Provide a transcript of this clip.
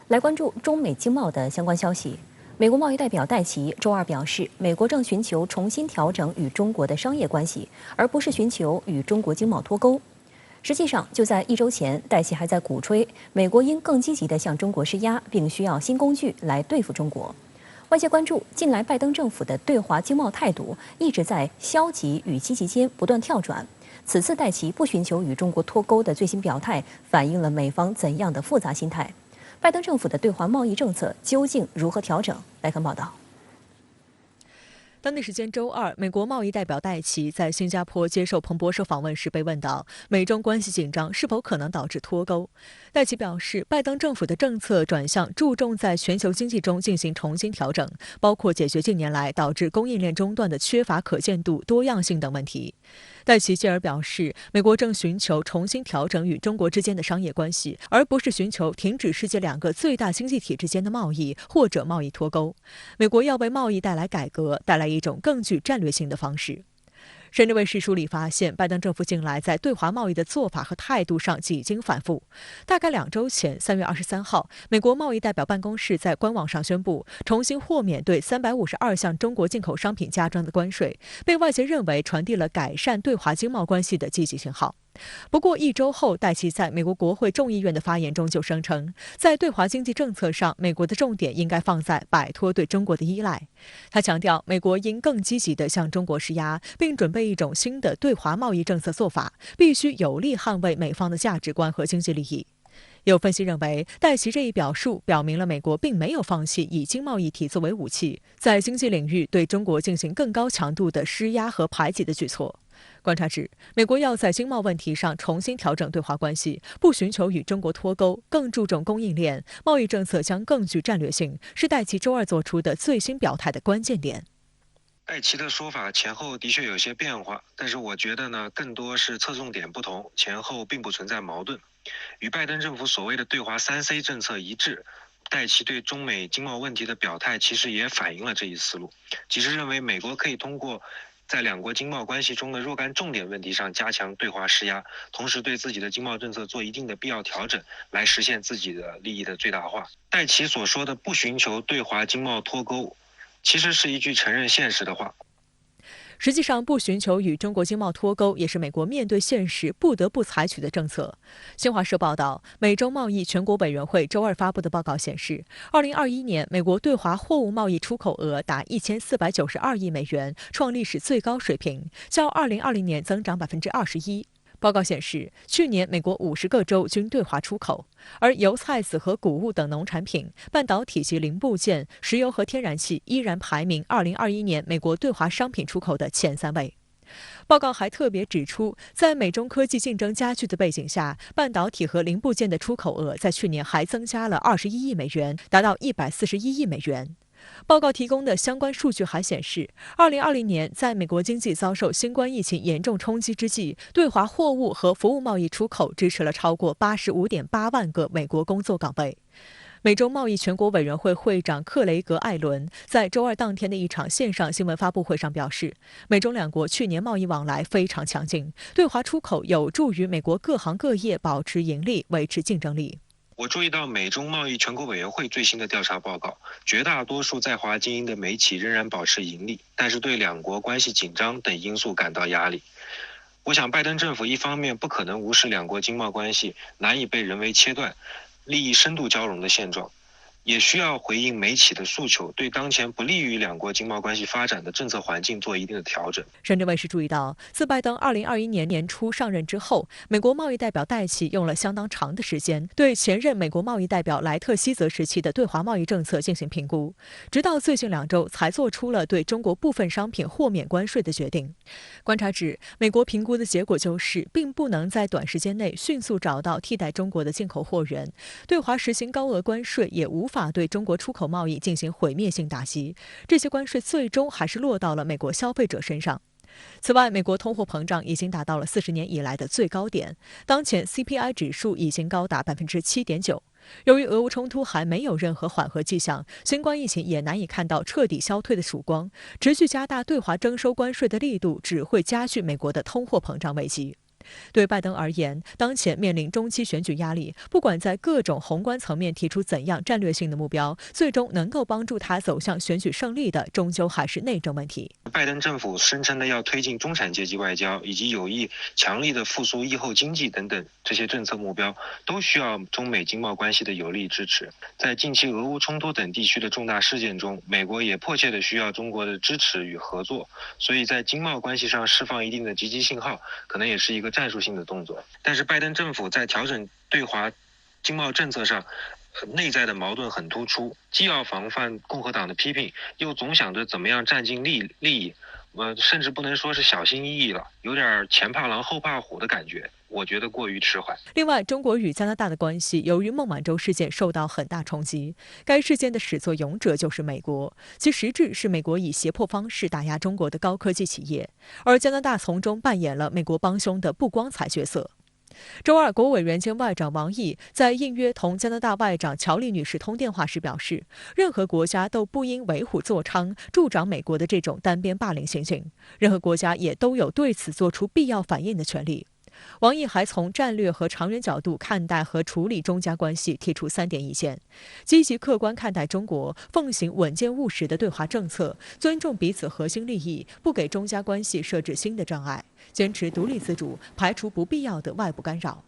来关注中美经贸的相关消息。美国贸易代表戴琦周二表示，美国正寻求重新调整与中国的商业关系，而不是寻求与中国经贸脱钩。实际上，就在1周前，戴琦还在鼓吹美国应更积极地向中国施压，并需要新工具来对付中国。外界关注，近来拜登政府的对华经贸态度一直在消极与积极间不断跳转。此次戴琦不寻求与中国脱钩的最新表态，反映了美方怎样的复杂心态？拜登政府的对华贸易政策究竟如何调整？来看报道。当地时间周二，美国贸易代表戴琦在新加坡接受彭博社访问时被问到，美中关系紧张是否可能导致脱钩？戴琦表示，拜登政府的政策转向注重在全球经济中进行重新调整，包括解决近年来导致供应链中断的缺乏可见度、多样性等问题。戴琦继而表示，美国正寻求重新调整与中国之间的商业关系，而不是寻求停止世界2个最大经济体之间的贸易或者贸易脱钩。美国要为贸易带来改革，带来一种更具战略性的方式。深圳卫视梳理发现，拜登政府近来在对华贸易的做法和态度上几经反复。大概2周前，3月23号，美国贸易代表办公室在官网上宣布重新豁免对352项中国进口商品加征的关税，被外界认为传递了改善对华经贸关系的积极信号。不过1周后，戴琦在美国国会众议院的发言中就声称，在对华经济政策上，美国的重点应该放在摆脱对中国的依赖。他强调，美国应更积极地向中国施压，并准备一种新的对华贸易政策做法，必须有力捍卫美方的价值观和经济利益。有分析认为，戴琦这一表述表明了美国并没有放弃以经贸议题作为武器，在经济领域对中国进行更高强度的施压和排挤的举措。观察指，美国要在经贸问题上重新调整对华关系，不寻求与中国脱钩，更注重供应链，贸易政策将更具战略性，是戴琦周二做出的最新表态的关键点。戴琦的说法前后的确有些变化，但是我觉得呢，更多是侧重点不同，前后并不存在矛盾。与拜登政府所谓的对华3C 政策一致，戴琦对中美经贸问题的表态其实也反映了这一思路，即是认为美国可以通过在2国经贸关系中的若干重点问题上加强对华施压，同时对自己的经贸政策做一定的必要调整，来实现自己的利益的最大化。戴琦所说的不寻求对华经贸脱钩，其实是一句承认现实的话。实际上，不寻求与中国经贸脱钩，也是美国面对现实不得不采取的政策。新华社报道，美中贸易全国委员会周二发布的报告显示，2021年美国对华货物贸易出口额达1492亿美元，创历史最高水平，较2020年增长21%。报告显示，去年美国50个州均对华出口，而油菜籽和谷物等农产品、半导体及零部件、石油和天然气依然排名2021年美国对华商品出口的前3位。报告还特别指出，在美中科技竞争加剧的背景下，半导体和零部件的出口额在去年还增加了21亿美元，达到141亿美元。报告提供的相关数据还显示，2020年在美国经济遭受新冠疫情严重冲击之际，对华货物和服务贸易出口支持了超过85.8万个美国工作岗位。美中贸易全国委员会会长克雷格·艾伦在周二当天的一场线上新闻发布会上表示，美中2国去年贸易往来非常强劲，对华出口有助于美国各行各业保持盈利、维持竞争力。我注意到美中贸易全国委员会最新的调查报告，绝大多数在华经营的美企仍然保持盈利，但是对2国关系紧张等因素感到压力。我想拜登政府一方面不可能无视2国经贸关系难以被人为切断、利益深度交融的现状，也需要回应美企的诉求，对当前不利于2国经贸关系发展的政策环境做一定的调整。深圳卫视注意到，自拜登2021年年初上任之后，美国贸易代表戴琦用了相当长的时间对前任美国贸易代表莱特希泽时期的对华贸易政策进行评估，直到最近2周才做出了对中国部分商品豁免关税的决定。观察指，美国评估的结果就是并不能在短时间内迅速找到替代中国的进口货源，对华实行高额关税也无法对中国出口贸易进行毁灭性打击，这些关税最终还是落到了美国消费者身上。此外，美国通货膨胀已经达到了40年以来的最高点，当前 CPI 指数已经高达7.9%。由于俄乌冲突还没有任何缓和迹象，新冠疫情也难以看到彻底消退的曙光，持续加大对华征收关税的力度只会加剧美国的通货膨胀危机。对拜登而言，当前面临中期选举压力，不管在各种宏观层面提出怎样战略性的目标，最终能够帮助他走向选举胜利的，终究还是内政问题。拜登政府声称的要推进中产阶级外交，以及有意强力的复苏疫后经济等等这些政策目标，都需要中美经贸关系的有力支持。在近期俄乌冲突等地区的重大事件中，美国也迫切的需要中国的支持与合作，所以在经贸关系上释放一定的积极信号，可能也是一个战术性的动作。但是拜登政府在调整对华经贸政策上，内在的矛盾很突出，既要防范共和党的批评，又总想着怎么样占尽利益，甚至不能说是小心翼翼了，有点前怕狼后怕虎的感觉。我觉得过于迟缓。另外，中国与加拿大的关系由于孟晚舟事件受到很大冲击，该事件的始作俑者就是美国，其实质是美国以胁迫方式打压中国的高科技企业，而加拿大从中扮演了美国帮凶的不光彩角色。周二，国务委员兼外长王毅在应约同加拿大外长乔丽女士通电话时表示，任何国家都不应为虎作伥，助长美国的这种单边霸凌行径，任何国家也都有对此做出必要反应的权利。王毅还从战略和长远角度看待和处理中加关系，提出3点意见：积极客观看待中国，奉行稳健务实的对华政策，尊重彼此核心利益，不给中加关系设置新的障碍，坚持独立自主，排除不必要的外部干扰。